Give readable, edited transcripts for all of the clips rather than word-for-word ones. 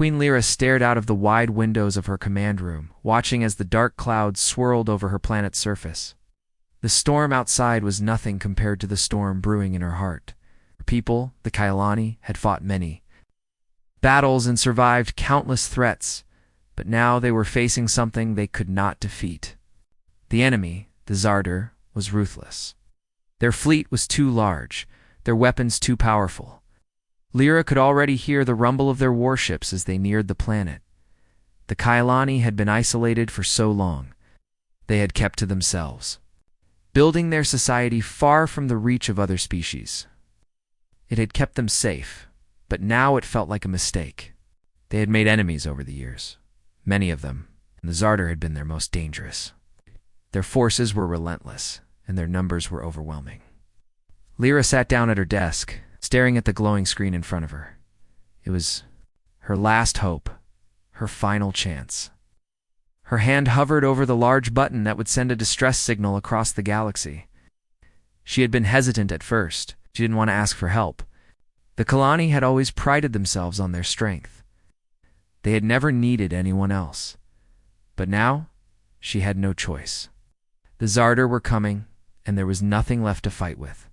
Queen Lyra stared out of the wide windows of her command room, watching as the dark clouds swirled over her planet's surface. The storm outside was nothing compared to the storm brewing in her heart. Her people, the Kailani, had fought many battles and survived countless threats, but now they were facing something they could not defeat. The enemy, the Zardur, was ruthless. Their fleet was too large, their weapons too powerful. Lyra could already hear the rumble of their warships as they neared the planet. The Kailani had been isolated for so long. They had kept to themselves, building their society far from the reach of other species. It had kept them safe, but now it felt like a mistake. They had made enemies over the years, many of them, and the Zardur had been their most dangerous. Their forces were relentless, and their numbers were overwhelming. Lyra sat down at her desk, staring at the glowing screen in front of her. It was her last hope, her final chance. Her hand hovered over the large button that would send a distress signal across the galaxy. She had been hesitant at first. She didn't want to ask for help. The Kalani had always prided themselves on their strength. They had never needed anyone else. But now, she had no choice. The Zardur were coming, and there was nothing left to fight with.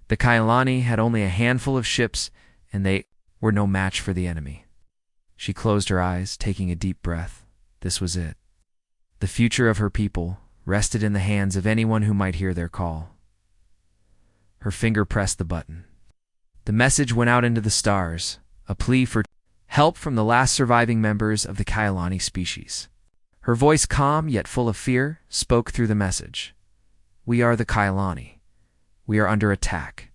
The Kailani had only a handful of ships, and they were no match for the enemy. She closed her eyes, taking a deep breath. This was it. The future of her people rested in the hands of anyone who might hear their call. Her finger pressed the button. The message went out into the stars, a plea for help from the last surviving members of the Kailani species. Her voice, calm yet full of fear, spoke through the message. We are the Kailani. We are under attack.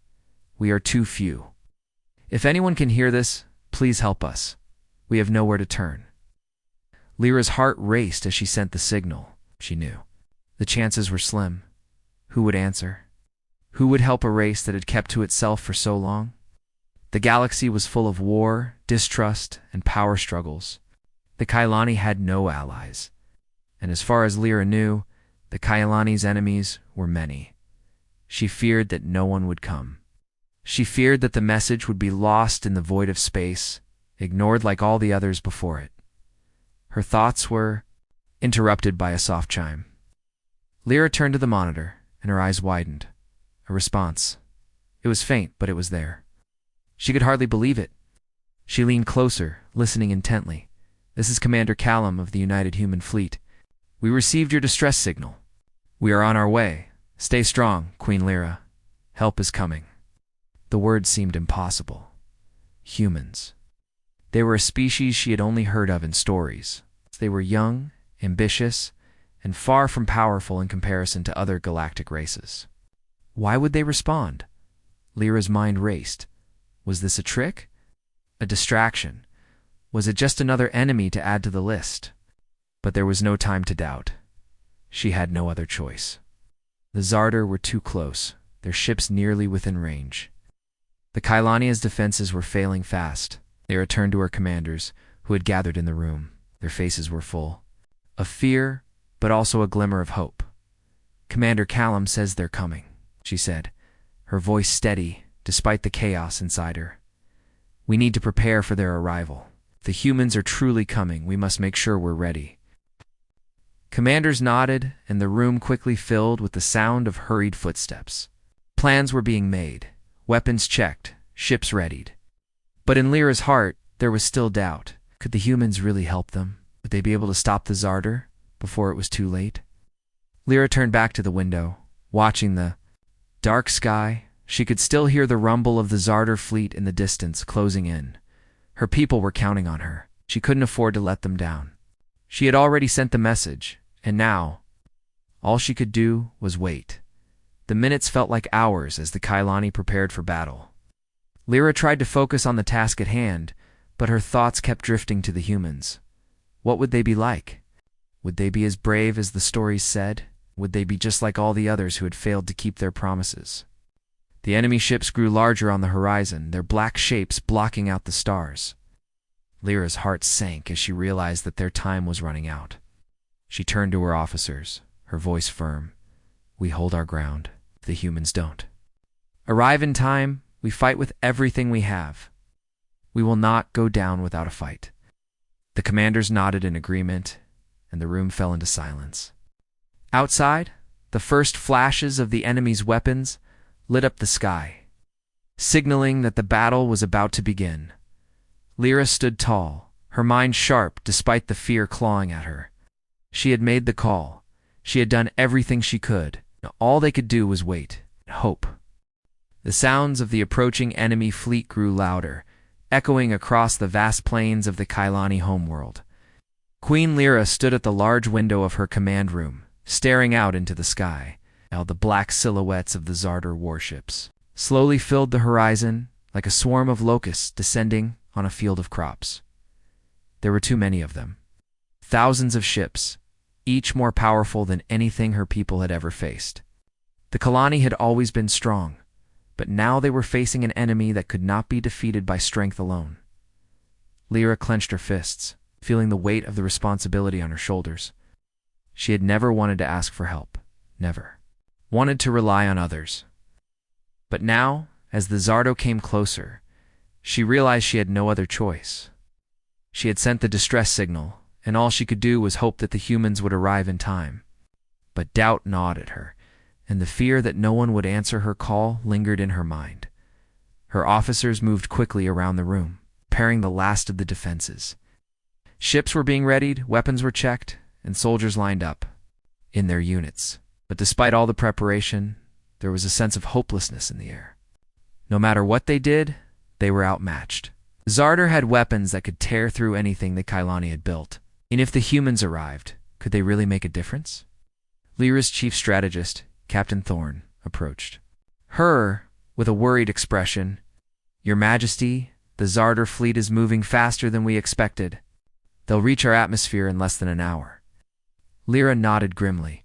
We are too few. If anyone can hear this, please help us. We have nowhere to turn. Lyra's heart raced as she sent the signal. She knew the chances were slim. Who would answer? Who would help a race that had kept to itself for so long? The galaxy was full of war, distrust, and power struggles. The Kailani had no allies. And as far as Lyra knew, the Kailani's enemies were many. She feared that no one would come. She feared that the message would be lost in the void of space, ignored like all the others before it. Her thoughts were interrupted by a soft chime. Lyra turned to the monitor, and her eyes widened. A response. It was faint, but it was there. She could hardly believe it. She leaned closer, listening intently. This is Commander Callum of the United Human Fleet. We received your distress signal. We are on our way. Stay strong, Queen Lyra. Help is coming. The words seemed impossible. Humans. They were a species she had only heard of in stories. They were young, ambitious, and far from powerful in comparison to other galactic races. Why would they respond? Lyra's mind raced. Was this a trick? A distraction? Was it just another enemy to add to the list? But there was no time to doubt. She had no other choice. The Zardur were too close, their ships nearly within range. The Kailania's defenses were failing fast. They returned to her commanders, who had gathered in the room. Their faces were full of fear, but also a glimmer of hope. Commander Callum says they're coming, she said, her voice steady despite the chaos inside her. We need to prepare for their arrival. If the humans are truly coming, we must make sure we're ready. Commanders nodded, and the room quickly filled with the sound of hurried footsteps. Plans were being made, weapons checked, ships readied. But in Lyra's heart, there was still doubt. Could the humans really help them? Would they be able to stop the Zardur before it was too late? Lyra turned back to the window, watching the dark sky. She could still hear the rumble of the Zardur fleet in the distance closing in. Her people were counting on her. She couldn't afford to let them down. She had already sent the message, and now, all she could do was wait. The minutes felt like hours as the Kailani prepared for battle. Lyra tried to focus on the task at hand, but her thoughts kept drifting to the humans. What would they be like? Would they be as brave as the stories said? Would they be just like all the others who had failed to keep their promises? The enemy ships grew larger on the horizon, their black shapes blocking out the stars. Lyra's heart sank as she realized that their time was running out. She turned to her officers, her voice firm. We hold our ground. The humans don't. Arrive in time, we fight with everything we have. We will not go down without a fight. The commanders nodded in agreement, and the room fell into silence. Outside, the first flashes of the enemy's weapons lit up the sky, signaling that the battle was about to begin. Lyra stood tall, her mind sharp despite the fear clawing at her. She had made the call. She had done everything she could. All they could do was wait and hope. The sounds of the approaching enemy fleet grew louder, echoing across the vast plains of the Kailani homeworld. Queen Lyra stood at the large window of her command room, staring out into the sky. Now the black silhouettes of the Zardar warships slowly filled the horizon like a swarm of locusts descending on a field of crops. There were too many of them. Thousands of ships, each more powerful than anything her people had ever faced. The Kalani had always been strong, but now they were facing an enemy that could not be defeated by strength alone. Lyra clenched her fists, feeling the weight of the responsibility on her shoulders. She had never wanted to ask for help, never. Wanted to rely on others. But now, as the Zardo came closer, she realized she had no other choice. She had sent the distress signal, and all she could do was hope that the humans would arrive in time. But doubt gnawed at her, and the fear that no one would answer her call lingered in her mind. Her officers moved quickly around the room, preparing the last of the defenses. Ships were being readied, weapons were checked, and soldiers lined up in their units. But despite all the preparation, there was a sense of hopelessness in the air. No matter what they did, they were outmatched. Zardar had weapons that could tear through anything the Kailani had built. And if the humans arrived, could they really make a difference? Lyra's chief strategist, Captain Thorn, approached her with a worried expression. "Your Majesty, the Zardar fleet is moving faster than we expected. They'll reach our atmosphere in less than an hour." Lyra nodded grimly.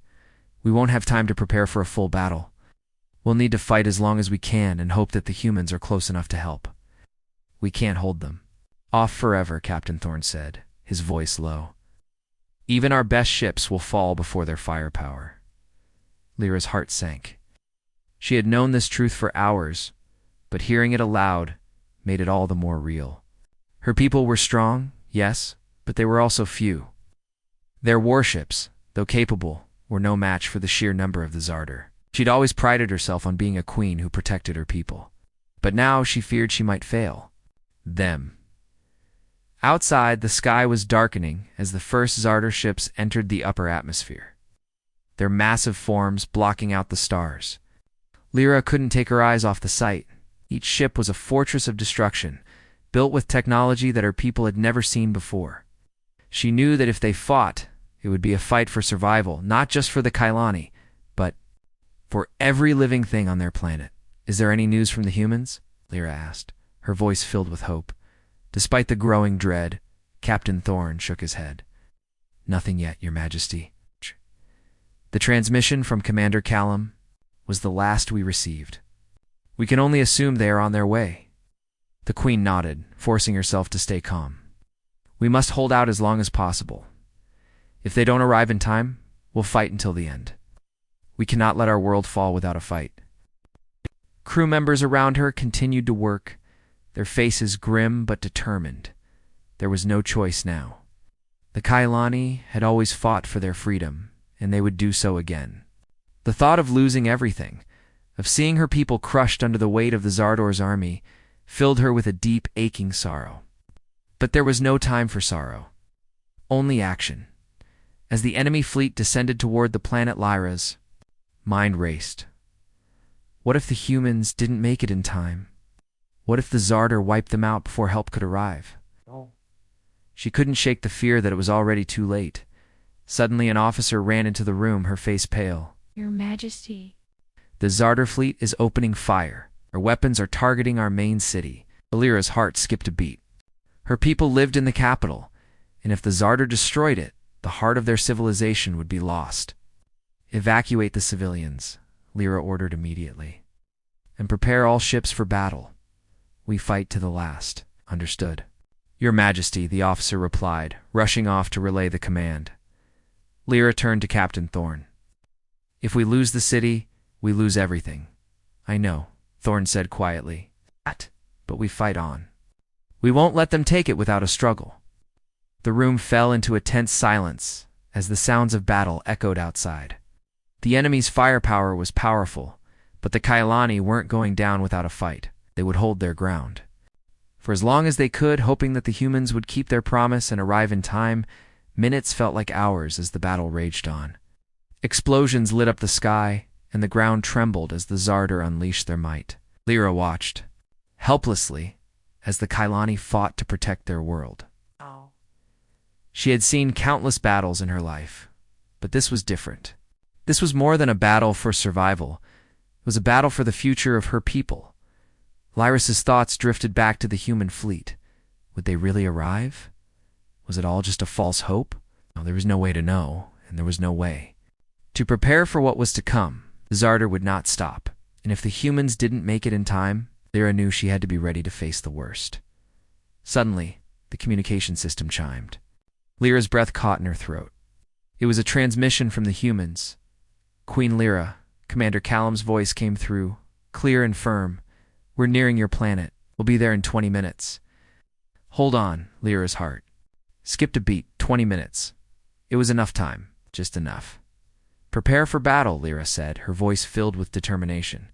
"We won't have time to prepare for a full battle. We'll need to fight as long as we can and hope that the humans are close enough to help. We can't hold them off forever," Captain Thorn said, his voice low. "Even our best ships will fall before their firepower." Lyra's heart sank. She had known this truth for hours, but hearing it aloud made it all the more real. Her people were strong, yes, but they were also few. Their warships, though capable, were no match for the sheer number of the Zardar. She'd always prided herself on being a queen who protected her people. But now she feared she might fail them. Outside, the sky was darkening as the first Zardar ships entered the upper atmosphere, their massive forms blocking out the stars. Lyra couldn't take her eyes off the sight. Each ship was a fortress of destruction, built with technology that her people had never seen before. She knew that if they fought, it would be a fight for survival, not just for the Kailani, but for every living thing on their planet. "Is there any news from the humans?" Lyra asked, her voice filled with hope. Despite the growing dread, Captain Thorn shook his head. "Nothing yet, Your Majesty. The transmission from Commander Callum was the last we received. We can only assume they are on their way." The Queen nodded, forcing herself to stay calm. "We must hold out as long as possible. If they don't arrive in time, we'll fight until the end. We cannot let our world fall without a fight." Crew members around her continued to work, their faces grim but determined. There was no choice now. The Kailani had always fought for their freedom, and they would do so again. The thought of losing everything, of seeing her people crushed under the weight of the Zardar's army, filled her with a deep, aching sorrow. But there was no time for sorrow, only action. As the enemy fleet descended toward the planet Lyra's, mind raced. What if the humans didn't make it in time? What if the Zardar wiped them out before help could arrive? She couldn't shake the fear that it was already too late. Suddenly an officer ran into the room, her face pale. "Your Majesty." "The Zardar fleet is opening fire. Our weapons are targeting our main city." Lyra's heart skipped a beat. Her people lived in the capital, and if the Zardar destroyed it, the heart of their civilization would be lost. "Evacuate the civilians," Lyra ordered immediately. "And prepare all ships for battle. We fight to the last." "Understood." "Your Majesty," the officer replied, rushing off to relay the command. Lyra turned to Captain Thorn. "If we lose the city, we lose everything." "I know," Thorn said quietly. "But we fight on. We won't let them take it without a struggle." The room fell into a tense silence as the sounds of battle echoed outside. The enemy's firepower was powerful, but the Kailani weren't going down without a fight. They would hold their ground. For as long as they could, hoping that the humans would keep their promise and arrive in time, minutes felt like hours as the battle raged on. Explosions lit up the sky, and the ground trembled as the Zardur unleashed their might. Lyra watched, helplessly, as the Kailani fought to protect their world. She had seen countless battles in her life, but this was different. This was more than a battle for survival. It was a battle for the future of her people. Lyra's thoughts drifted back to the human fleet. Would they really arrive? Was it all just a false hope? No, there was no way to know, and there was no way. To prepare for what was to come, the Zardur would not stop, and if the humans didn't make it in time, Lyra knew she had to be ready to face the worst. Suddenly, the communication system chimed. Lyra's breath caught in her throat. It was a transmission from the humans. Queen Lyra, Commander Callum's voice came through, clear and firm. We're nearing your planet. We'll be there in 20 minutes. Hold on, Lyra's heart skipped a beat. 20 minutes. It was enough time, just enough. Prepare for battle, Lyra said, her voice filled with determination.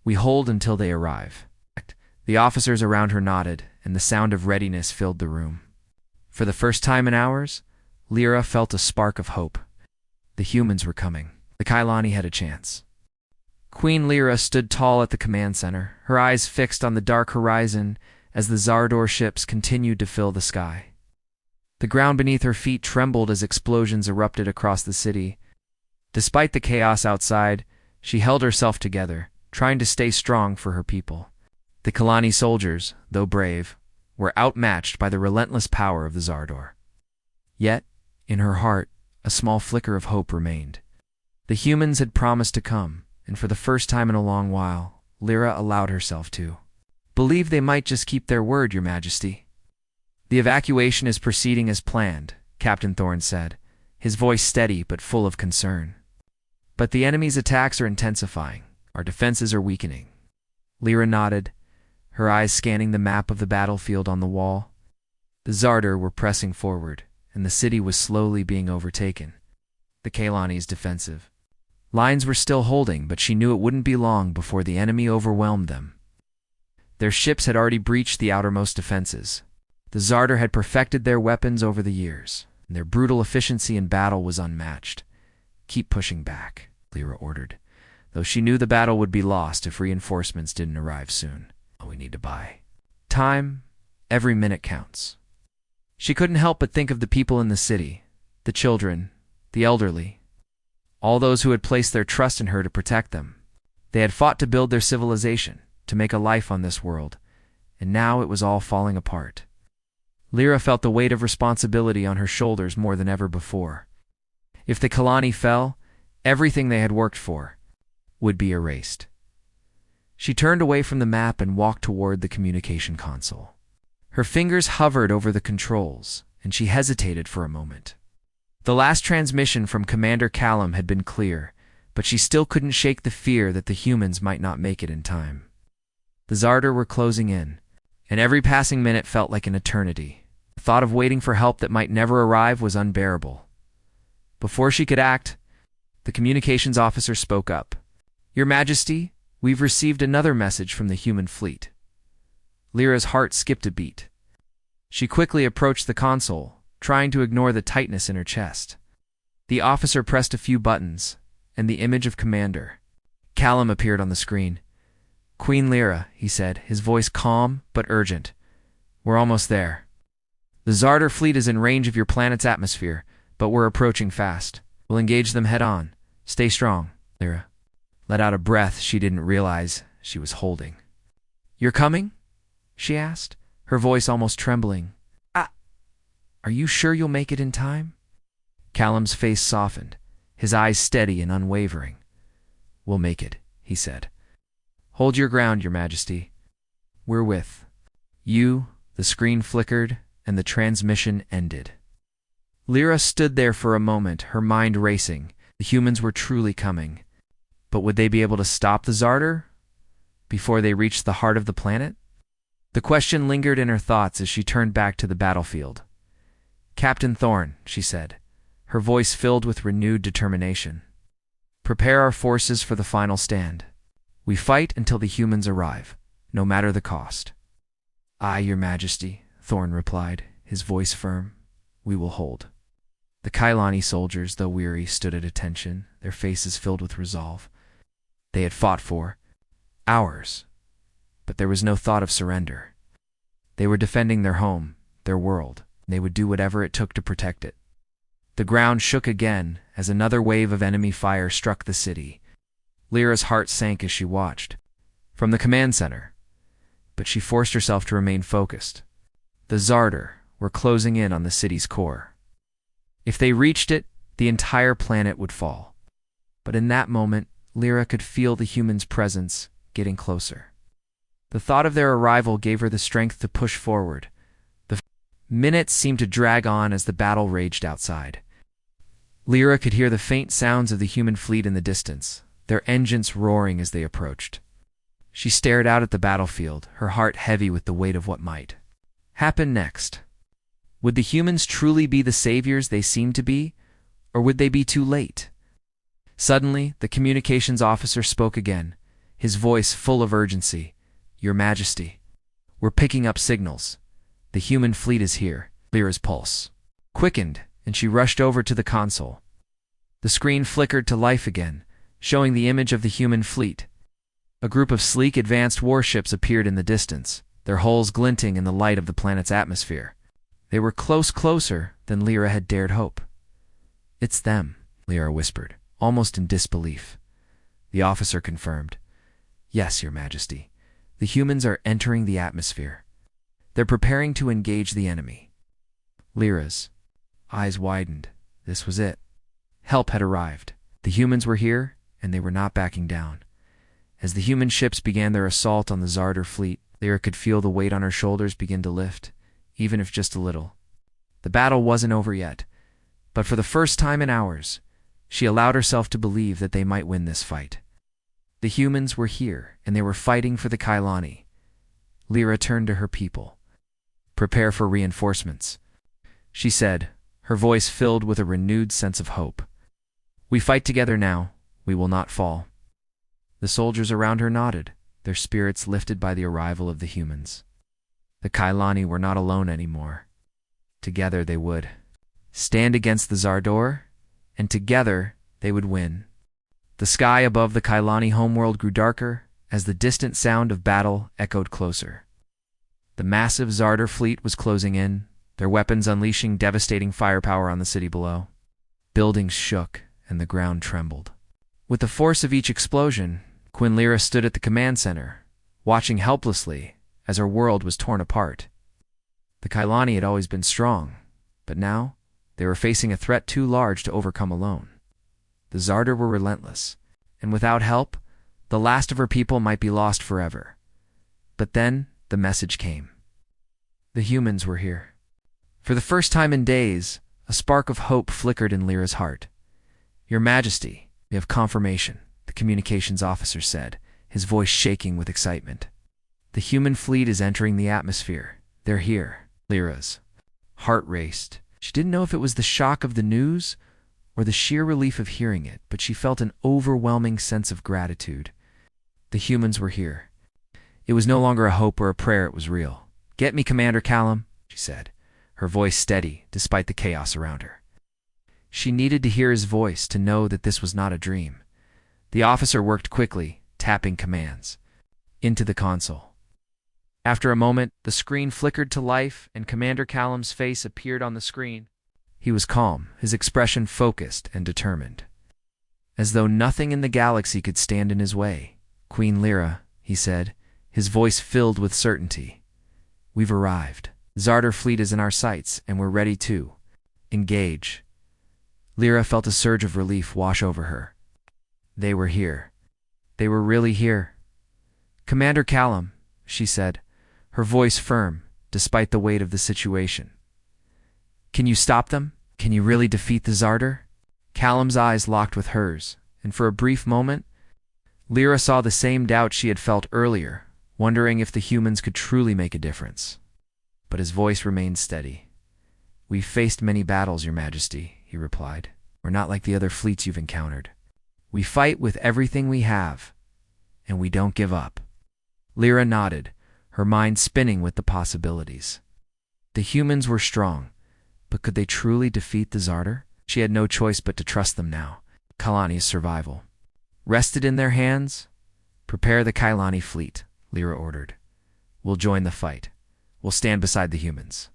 We hold until they arrive. The officers around her nodded, and the sound of readiness filled the room. For the first time in hours, Lyra felt a spark of hope. The humans were coming. The Kailani had a chance. Queen Lyra stood tall at the command center, her eyes fixed on the dark horizon as the Zardur ships continued to fill the sky. The ground beneath her feet trembled as explosions erupted across the city. Despite the chaos outside, she held herself together, trying to stay strong for her people. The Kalani soldiers, though brave, were outmatched by the relentless power of the Zardur. Yet, in her heart, a small flicker of hope remained. The humans had promised to come, and for the first time in a long while, Lyra allowed herself to believe they might just keep their word, Your Majesty. The evacuation is proceeding as planned, Captain Thorne said, his voice steady but full of concern. But the enemy's attacks are intensifying. Our defenses are weakening. Lyra nodded, her eyes scanning the map of the battlefield on the wall. The Zardur were pressing forward, and the city was slowly being overtaken. The Kailani's defensive lines were still holding, but she knew it wouldn't be long before the enemy overwhelmed them. Their ships had already breached the outermost defenses. The Zardur had perfected their weapons over the years, and their brutal efficiency in battle was unmatched. Keep pushing back, Lyra ordered, though she knew the battle would be lost if reinforcements didn't arrive soon. We need to buy time. Every minute counts. She couldn't help but think of the people in the city, the children, the elderly, all those who had placed their trust in her to protect them. They had fought to build their civilization, to make a life on this world, and now it was all falling apart. Lyra felt the weight of responsibility on her shoulders more than ever before. If the Kalani fell, everything they had worked for would be erased. She turned away from the map and walked toward the communication console. Her fingers hovered over the controls, and she hesitated for a moment. The last transmission from Commander Callum had been clear, but she still couldn't shake the fear that the humans might not make it in time. The Zardur were closing in, and every passing minute felt like an eternity. The thought of waiting for help that might never arrive was unbearable. Before she could act, the communications officer spoke up. Your Majesty, we've received another message from the human fleet. Lyra's heart skipped a beat. She quickly approached the console, trying to ignore the tightness in her chest. The officer pressed a few buttons, and the image of Commander Callum appeared on the screen. Queen Lyra, he said, his voice calm but urgent. We're almost there. The Zardur fleet is in range of your planet's atmosphere, but we're approaching fast. We'll engage them head-on. Stay strong, Lyra let out a breath she didn't realize she was holding. You're coming? She asked, her voice almost trembling. Are you sure you'll make it in time? Callum's face softened, his eyes steady and unwavering. We'll make it, he said. Hold your ground, Your Majesty. We're with you. The screen flickered, and the transmission ended. Lyra stood there for a moment, her mind racing. The humans were truly coming. But would they be able to stop the Zardur before they reached the heart of the planet? The question lingered in her thoughts as she turned back to the battlefield. Captain Thorne, she said, her voice filled with renewed determination. Prepare our forces for the final stand. We fight until the humans arrive, no matter the cost. Aye, Your Majesty, Thorne replied, his voice firm. We will hold. The Kailani soldiers, though weary, stood at attention, their faces filled with resolve. They had fought for hours, but there was no thought of surrender. They were defending their home, their world, and they would do whatever it took to protect it. The ground shook again as another wave of enemy fire struck the city. Lyra's heart sank as she watched from the command center, but she forced herself to remain focused. The Zardur were closing in on the city's core. If they reached it, the entire planet would fall. But in that moment, Lyra could feel the humans' presence getting closer. The thought of their arrival gave her the strength to push forward. The minutes seemed to drag on as the battle raged outside. Lyra could hear the faint sounds of the human fleet in the distance, their engines roaring as they approached. She stared out at the battlefield, her heart heavy with the weight of what might happen next. Would the humans truly be the saviors they seemed to be, or would they be too late? Suddenly, the communications officer spoke again, his voice full of urgency. Your Majesty, we're picking up signals. The human fleet is here. Lyra's pulse quickened, and she rushed over to the console. The screen flickered to life again, showing the image of the human fleet. A group of sleek advanced warships appeared in the distance, their hulls glinting in the light of the planet's atmosphere. They were closer than Lyra had dared hope. It's them, Lyra whispered, almost in disbelief. The officer confirmed. Yes, Your Majesty. The humans are entering the atmosphere. They're preparing to engage the enemy. Lyra's eyes widened. This was it. Help had arrived. The humans were here, and they were not backing down. As the human ships began their assault on the Zardur fleet, Lyra could feel the weight on her shoulders begin to lift, even if just a little. The battle wasn't over yet, but for the first time in hours, she allowed herself to believe that they might win this fight. The humans were here, and they were fighting for the Kailani. Lyra turned to her people. Prepare for reinforcements, she said, her voice filled with a renewed sense of hope. We fight together now. We will not fall. The soldiers around her nodded, their spirits lifted by the arrival of the humans. The Kailani were not alone anymore. Together they would stand against the Zardur, and together they would win. The sky above the Kailani homeworld grew darker as the distant sound of battle echoed closer. The massive Zardur fleet was closing in, their weapons unleashing devastating firepower on the city below. Buildings shook, and the ground trembled. With the force of each explosion, Queen Lyra stood at the command center, watching helplessly as her world was torn apart. The Kailani had always been strong, but now they were facing a threat too large to overcome alone. The Zardur were relentless, and without help, the last of her people might be lost forever. But then the message came. The humans were here. For the first time in days, a spark of hope flickered in Lyra's heart. Your Majesty, we have confirmation, the communications officer said, his voice shaking with excitement. The human fleet is entering the atmosphere. They're here. Lyra's heart raced. She didn't know if it was the shock of the news or the sheer relief of hearing it, but she felt an overwhelming sense of gratitude. The humans were here. It was no longer a hope or a prayer, it was real. Get me Commander Callum, she said, her voice steady despite the chaos around her. She needed to hear his voice to know that this was not a dream. The officer worked quickly, tapping commands into the console. After a moment, the screen flickered to life and Commander Callum's face appeared on the screen. He was calm, his expression focused and determined. As though nothing in the galaxy could stand in his way. Queen Lyra, he said, his voice filled with certainty. We've arrived. Zardur fleet is in our sights, and we're ready to engage. Lyra felt a surge of relief wash over her. They were here. They were really here. Commander Callum, she said, her voice firm, despite the weight of the situation. Can you stop them? Can you really defeat the Zardur? Callum's eyes locked with hers, and for a brief moment, Lyra saw the same doubt she had felt earlier, wondering if the humans could truly make a difference. But his voice remained steady. "We've faced many battles, Your Majesty," he replied. "We're not like the other fleets you've encountered. We fight with everything we have, and we don't give up." Lyra nodded, her mind spinning with the possibilities. The humans were strong, but could they truly defeat the Zarder? She had no choice but to trust them now. Kailani's survival rested in their hands. "Prepare the Kailani fleet," Lyra ordered. "We'll join the fight. We'll stand beside the humans."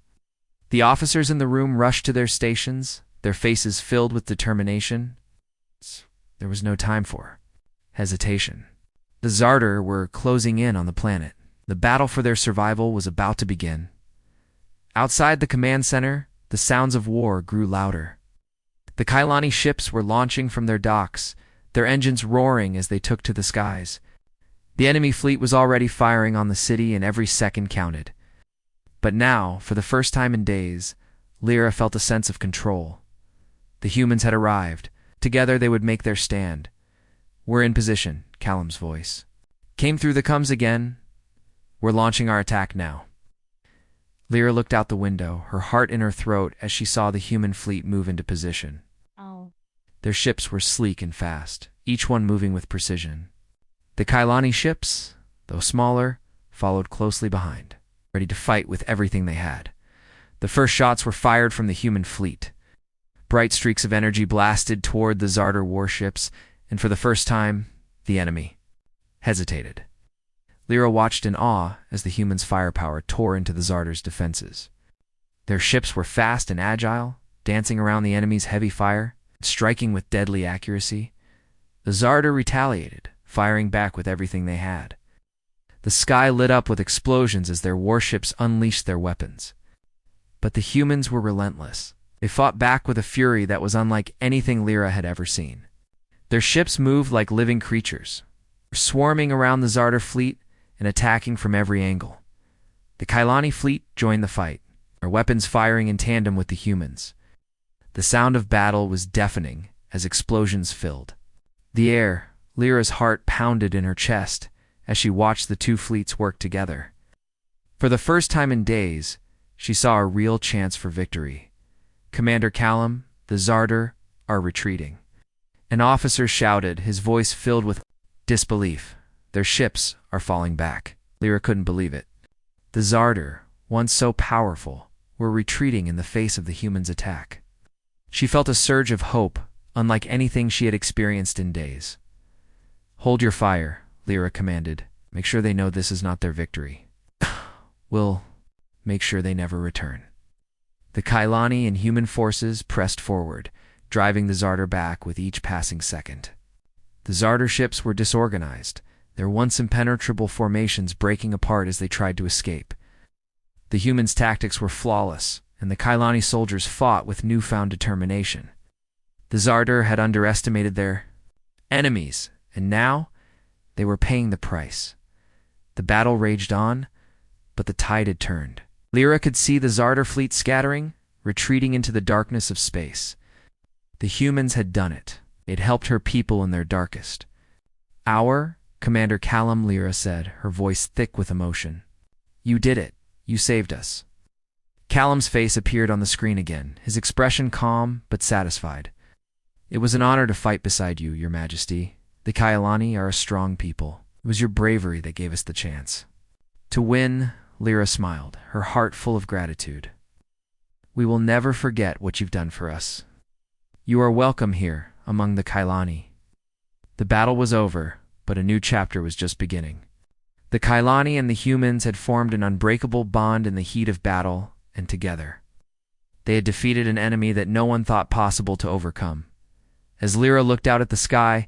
The officers in the room rushed to their stations, their faces filled with determination. There was no time for hesitation. The Zarder were closing in on the planet. The battle for their survival was about to begin. Outside the command center, the sounds of war grew louder. The Kailani ships were launching from their docks, their engines roaring as they took to the skies. The enemy fleet was already firing on the city, and every second counted. But now, for the first time in days, Lyra felt a sense of control. The humans had arrived. Together they would make their stand. "We're in position," Callum's voice came through the coms again. "We're launching our attack now." Lyra looked out the window, her heart in her throat as she saw the human fleet move into position. Their ships were sleek and fast, each one moving with precision. The Kailani ships, though smaller, followed closely behind, ready to fight with everything they had. The first shots were fired from the human fleet. Bright streaks of energy blasted toward the Zarder warships, and for the first time, the enemy hesitated. Lyra watched in awe as the humans' firepower tore into the Zarder's defenses. Their ships were fast and agile, dancing around the enemy's heavy fire, striking with deadly accuracy. The Zarder retaliated, firing back with everything they had. The sky lit up with explosions as their warships unleashed their weapons. But the humans were relentless. They fought back with a fury that was unlike anything Lyra had ever seen. Their ships moved like living creatures, swarming around the Zarder fleet and attacking from every angle. The Kailani fleet joined the fight, their weapons firing in tandem with the humans. The sound of battle was deafening as explosions filled the air. Lyra's heart pounded in her chest as she watched the two fleets work together. For the first time in days, she saw a real chance for victory. "Commander Callum, the Zarder are retreating." An officer shouted, his voice filled with disbelief. "Their ships are falling back." Lyra couldn't believe it. The Zarder, once so powerful, were retreating in the face of the humans' attack. She felt a surge of hope, unlike anything she had experienced in days. "Hold your fire," Lyra commanded. "Make sure they know this is not their victory. We'll make sure they never return." The Kailani and human forces pressed forward, driving the Zarder back with each passing second. The Zarder ships were disorganized, their once impenetrable formations breaking apart as they tried to escape. The humans' tactics were flawless, and the Kailani soldiers fought with newfound determination. The Zarder had underestimated their enemies, and now they were paying the price. The battle raged on, but the tide had turned. Lyra could see the Zarder fleet scattering, retreating into the darkness of space. The humans had done it. It helped her people in their darkest hour. "Commander Callum," Lyra said, her voice thick with emotion. "You did it. You saved us." Callum's face appeared on the screen again, his expression calm but satisfied. "It was an honor to fight beside you, Your Majesty. The Kailani are a strong people. It was your bravery that gave us the chance to win." Lyra smiled, her heart full of gratitude. "We will never forget what you've done for us. You are welcome here among the Kailani." The battle was over, but a new chapter was just beginning. The Kailani and the humans had formed an unbreakable bond in the heat of battle, and together they had defeated an enemy that no one thought possible to overcome. As Lyra looked out at the sky,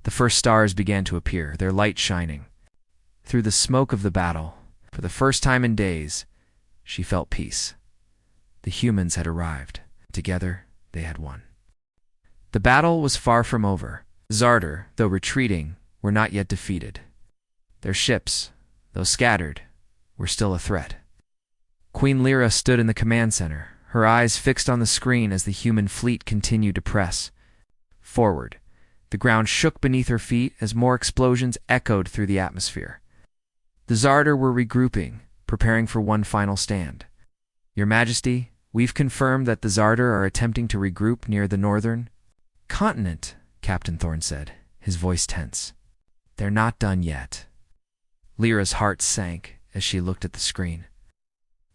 the first stars began to appear, their light shining. Through the smoke of the battle, for the first time in days, she felt peace. The humans had arrived. Together, they had won. The battle was far from over. Zarder, though retreating, were not yet defeated. Their ships, though scattered, were still a threat. Queen Lyra stood in the command center, her eyes fixed on the screen as the human fleet continued to press forward. The ground shook beneath her feet as more explosions echoed through the atmosphere. The Zarder were regrouping, preparing for one final stand. "Your Majesty, We've confirmed that the Zardar are attempting to regroup near the northern continent, Captain Thorne said, his voice tense. They're not done yet. Lyra's heart sank as she looked at the screen.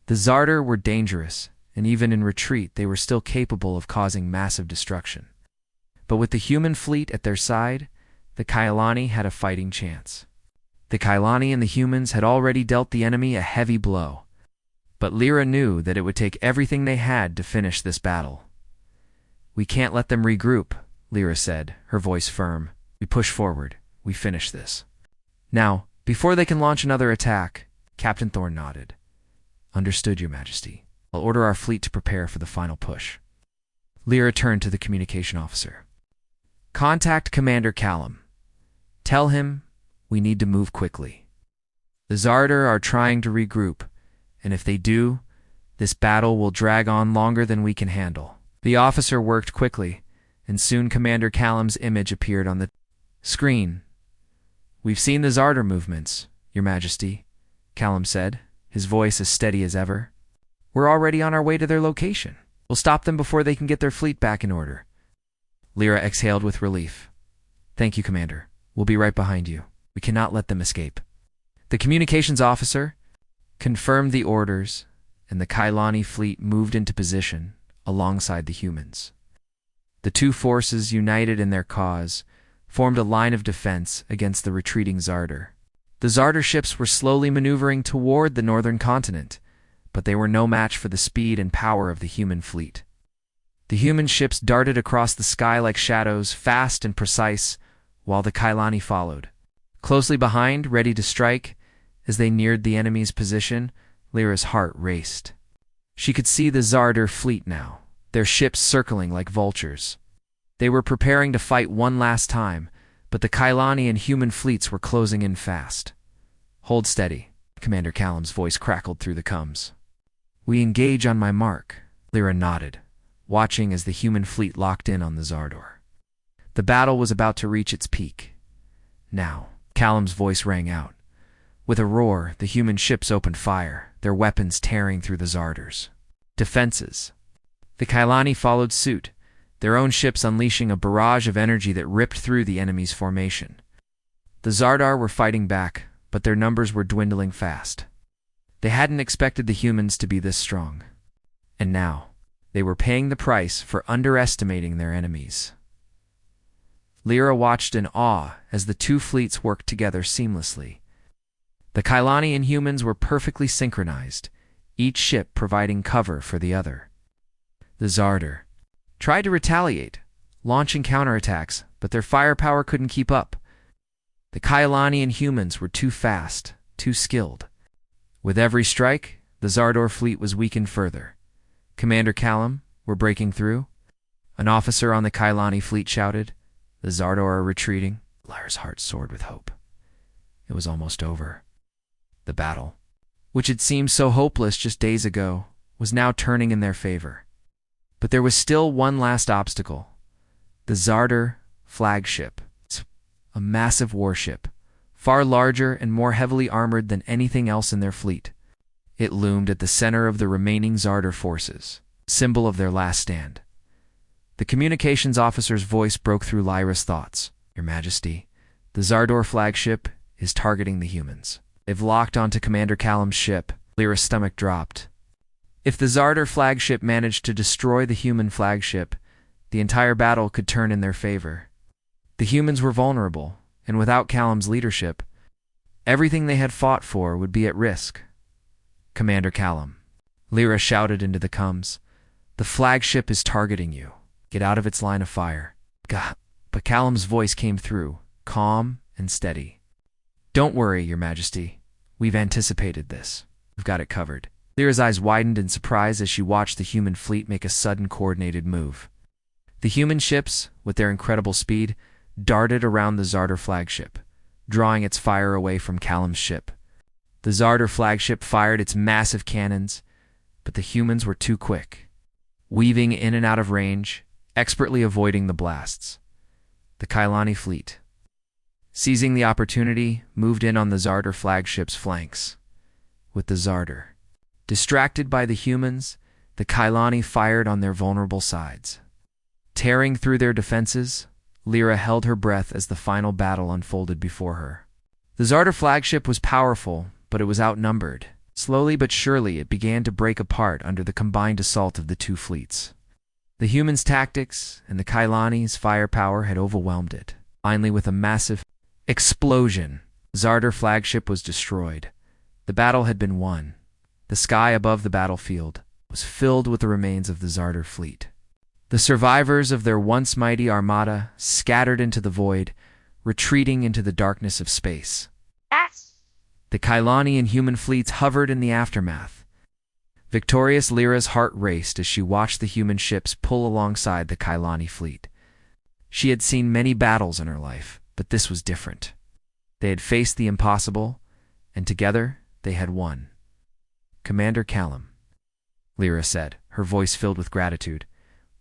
The Zardar were dangerous, and even in retreat they were still capable of causing massive destruction. But with the human fleet at their side, the Kailani had a fighting chance. The Kailani and the humans had already dealt the enemy a heavy blow, but Lyra knew that it would take everything they had to finish this battle. We can't let them regroup, Lyra said, her voice firm. We push forward. We finish this. Now, before they can launch another attack, Captain Thorne nodded. Understood, Your Majesty. I'll order our fleet to prepare for the final push. Lyra turned to the communication officer. Contact Commander Callum. Tell him we need to move quickly. The Zardar are trying to regroup, and if they do, this battle will drag on longer than we can handle. The officer worked quickly, and soon Commander Callum's image appeared on the screen. We've seen the Zardar movements, Your Majesty, Callum said, his voice as steady as ever. We're already on our way to their location. We'll stop them before they can get their fleet back in order. Lyra exhaled with relief. Thank you, Commander. We'll be right behind you. We cannot let them escape. The communications officer confirmed the orders, and the Kailani fleet moved into position alongside the humans. The two forces, united in their cause, formed a line of defense against the retreating Zardar. The Zardar ships were slowly maneuvering toward the northern continent, but they were no match for the speed and power of the human fleet. The human ships darted across the sky like shadows, fast and precise, while the Kailani followed. Closely behind, ready to strike, as they neared the enemy's position, Lyra's heart raced. She could see the Zardar fleet now, their ships circling like vultures. They were preparing to fight one last time, but the Kailani and human fleets were closing in fast. Hold steady, Commander Callum's voice crackled through the comms. We engage on my mark, Lyra nodded, watching as the human fleet locked in on the Zardar. The battle was about to reach its peak. Now, Callum's voice rang out. With a roar, the human ships opened fire, their weapons tearing through the Zardar's defenses. The Kailani followed suit, their own ships unleashing a barrage of energy that ripped through the enemy's formation. The Zardar were fighting back, but their numbers were dwindling fast. They hadn't expected the humans to be this strong. And now, they were paying the price for underestimating their enemies. Lyra watched in awe as the two fleets worked together seamlessly. The Kailani and humans were perfectly synchronized, each ship providing cover for the other. The Zardar tried to retaliate, launching counterattacks, but their firepower couldn't keep up. The Kailani and humans were too fast, too skilled. With every strike, the Zardar fleet was weakened further. Commander Callum, we're breaking through. An officer on the Kailani fleet shouted. The Zardar are retreating. Lyra's heart soared with hope. It was almost over. The battle, which had seemed so hopeless just days ago, was now turning in their favor. But there was still one last obstacle. The Zardar flagship, a massive warship, far larger and more heavily armored than anything else in their fleet. It loomed at the center of the remaining Zardar forces, symbol of their last stand. The communications officer's voice broke through Lyra's thoughts. Your Majesty, the Zardar flagship is targeting the humans. They've locked onto Commander Callum's ship. Lyra's stomach dropped. If the Zardar flagship managed to destroy the human flagship, the entire battle could turn in their favor. The humans were vulnerable, and without Callum's leadership, everything they had fought for would be at risk. Commander Callum, Lyra shouted into the comms, the flagship is targeting you. Get out of its line of fire. God. But Callum's voice came through, calm and steady. Don't worry, Your Majesty. We've anticipated this. We've got it covered. Lyra's eyes widened in surprise as she watched the human fleet make a sudden coordinated move. The human ships, with their incredible speed, darted around the Zardar flagship, drawing its fire away from Callum's ship. The Zardar flagship fired its massive cannons, but the humans were too quick, weaving in and out of range, expertly avoiding the blasts. The Kailani fleet, seizing the opportunity, moved in on the Zardar flagship's flanks. With the Zardar distracted by the humans, The Kailani fired on their vulnerable sides. Tearing through their defenses, Lyra held her breath as the final battle unfolded before her. The Zarder flagship was powerful, but it was outnumbered. Slowly but surely it began to break apart under the combined assault of the two fleets. The humans' tactics and the Kailani's firepower had overwhelmed it. Finally, with a massive explosion, Zarder flagship was destroyed. The battle had been won. The sky above the battlefield was filled with the remains of the Zarder fleet. The survivors of their once mighty armada scattered into the void, retreating into the darkness of space. The Kailani and human fleets hovered in the aftermath. Victorious Lyra's heart raced as she watched the human ships pull alongside the Kailani fleet. She had seen many battles in her life, but this was different. They had faced the impossible, and together they had won. "Commander Callum," Lyra said, her voice filled with gratitude.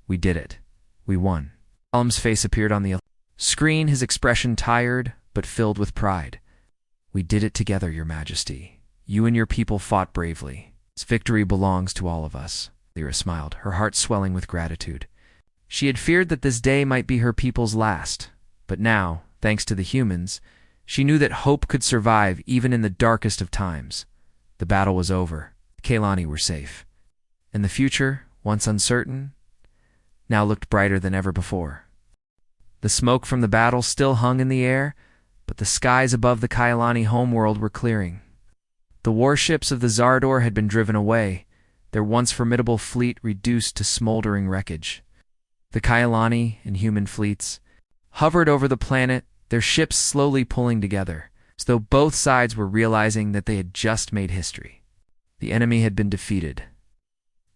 "We did it. We won." Callum's face appeared on the screen, his expression tired but filled with pride. "We did it together, Your Majesty. You and your people fought bravely. This victory belongs to all of us." Lyra smiled, her heart swelling with gratitude. She had feared that this day might be her people's last, but now, thanks to the humans, she knew that hope could survive even in the darkest of times. The battle was over. The Kailani were safe. And the future, once uncertain, now looked brighter than ever before. The smoke from the battle still hung in the air, but the skies above the Kailani homeworld were clearing. The warships of the Zardor had been driven away, their once formidable fleet reduced to smoldering wreckage. The Kailani and human fleets hovered over the planet, their ships slowly pulling together, as though both sides were realizing that they had just made history. The enemy had been defeated.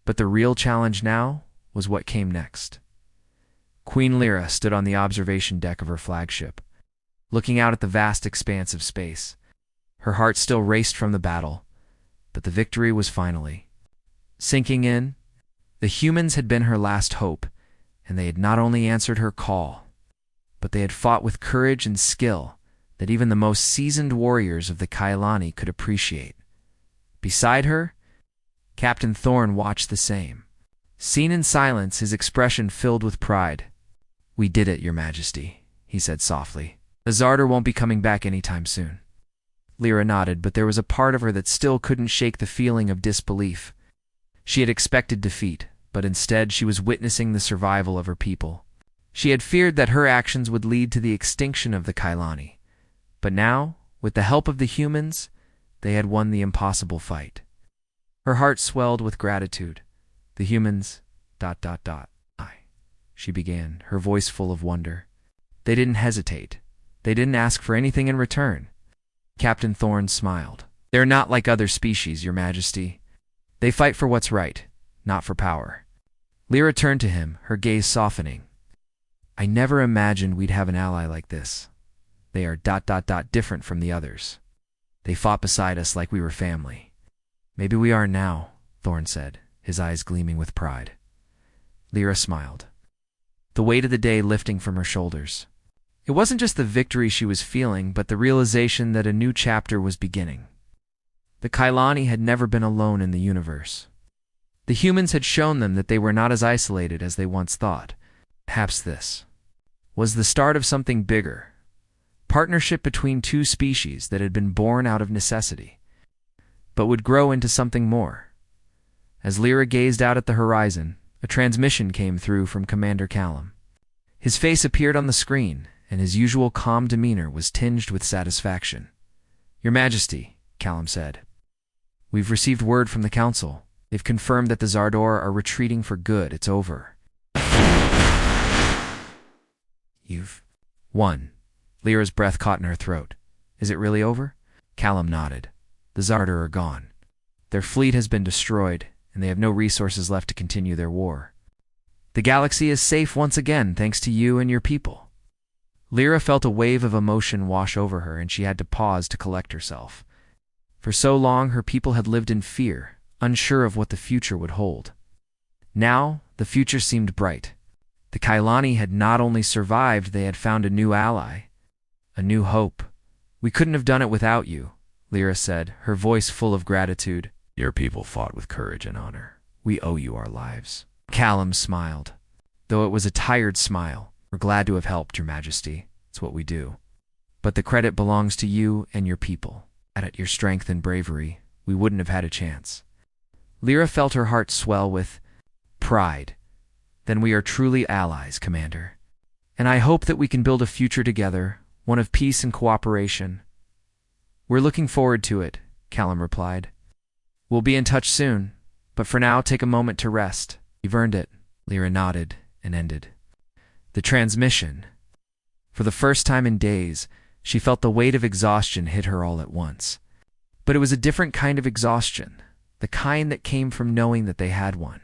But the real challenge now was what came next. Queen Lyra stood on the observation deck of her flagship, looking out at the vast expanse of space. Her heart still raced from the battle, but the victory was finally sinking in. The humans had been her last hope, and they had not only answered her call, but they had fought with courage and skill that even the most seasoned warriors of the Kailani could appreciate. Beside her, Captain Thorn watched the same. Seen in silence, his expression filled with pride. "We did it, Your Majesty," he said softly. "The Zarder won't be coming back anytime soon." Lyra nodded, but there was a part of her that still couldn't shake the feeling of disbelief. She had expected defeat, but instead she was witnessing the survival of her people. She had feared that her actions would lead to the extinction of the Kailani. But now, with the help of the humans, they had won the impossible fight. Her heart swelled with gratitude. "The humans... she began, her voice full of wonder. "They didn't hesitate. They didn't ask for anything in return." Captain Thorne smiled. "They're not like other species, Your Majesty. They fight for what's right, not for power." Lyra turned to him, her gaze softening. "I never imagined we'd have an ally like this. They are... different from the others. They fought beside us like we were family." "Maybe we are now," Thorne said, his eyes gleaming with pride. Lyra smiled, the weight of the day lifting from her shoulders. It wasn't just the victory she was feeling, but the realization that a new chapter was beginning. The Kailani had never been alone in the universe. The humans had shown them that they were not as isolated as they once thought. Perhaps this was the start of something bigger. Partnership between two species that had been born out of necessity, but would grow into something more. As Lyra gazed out at the horizon, a transmission came through from Commander Callum. His face appeared on the screen, and his usual calm demeanor was tinged with satisfaction. "Your Majesty," Callum said, "we've received word from the Council. They've confirmed that the Zardor are retreating for good. It's over." "You've won." Lyra's breath caught in her throat. "Is it really over?" Callum nodded. "The Zardor are gone. Their fleet has been destroyed, and they have no resources left to continue their war. The galaxy is safe once again, thanks to you and your people." Lyra felt a wave of emotion wash over her, and she had to pause to collect herself. For so long, her people had lived in fear, unsure of what the future would hold. Now, the future seemed bright. The Kailani had not only survived, they had found a new ally, a new hope. "We couldn't have done it without you," Lyra said, her voice full of gratitude. "Your people fought with courage and honor. We owe you our lives." Callum smiled, though it was a tired smile. "We're glad to have helped, Your Majesty. It's what we do. But the credit belongs to you and your people. Without your strength and bravery, we wouldn't have had a chance." Lyra felt her heart swell with pride. "Then we are truly allies, Commander. And I hope that we can build a future together, one of peace and cooperation." "We're looking forward to it," Callum replied. "We'll be in touch soon, but for now take a moment to rest. You've earned it." Lyra nodded and ended the transmission. For the first time in days, she felt the weight of exhaustion hit her all at once. But it was a different kind of exhaustion, the kind that came from knowing that they had won.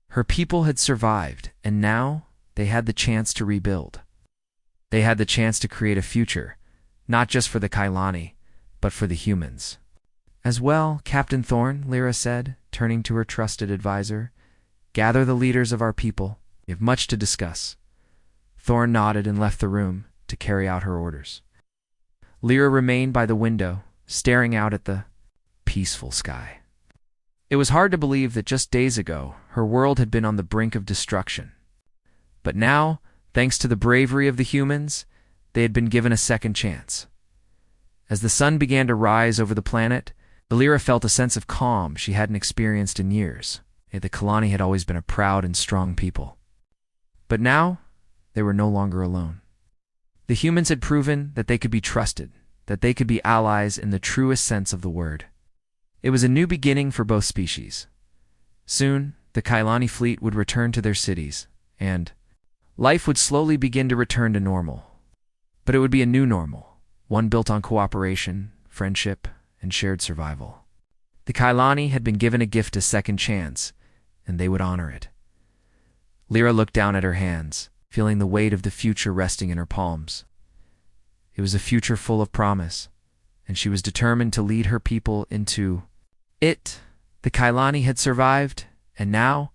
Her people had survived, and now they had the chance to rebuild. They had the chance to create a future, not just for the Kailani, but for the humans. "As well, Captain Thorne," Lyra said, turning to her trusted advisor. "Gather the leaders of our people. We have much to discuss." Thorne nodded and left the room to carry out her orders. Lyra remained by the window, staring out at the peaceful sky. It was hard to believe that just days ago, her world had been on the brink of destruction. But now, thanks to the bravery of the humans, they had been given a second chance. As the sun began to rise over the planet, Lyra felt a sense of calm she hadn't experienced in years. The Kalani had always been a proud and strong people. But now, they were no longer alone. The humans had proven that they could be trusted, that they could be allies in the truest sense of the word. It was a new beginning for both species. Soon, the Kailani fleet would return to their cities, and life would slowly begin to return to normal. But it would be a new normal, one built on cooperation, friendship, and shared survival. The Kailani had been given a gift, a second chance, and they would honor it. Lyra looked down at her hands, feeling the weight of the future resting in her palms. It was a future full of promise, and she was determined to lead her people into it. The Kailani had survived, and now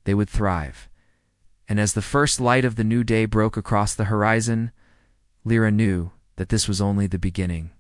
they would thrive. And as the first light of the new day broke across the horizon, Lyra knew that this was only the beginning.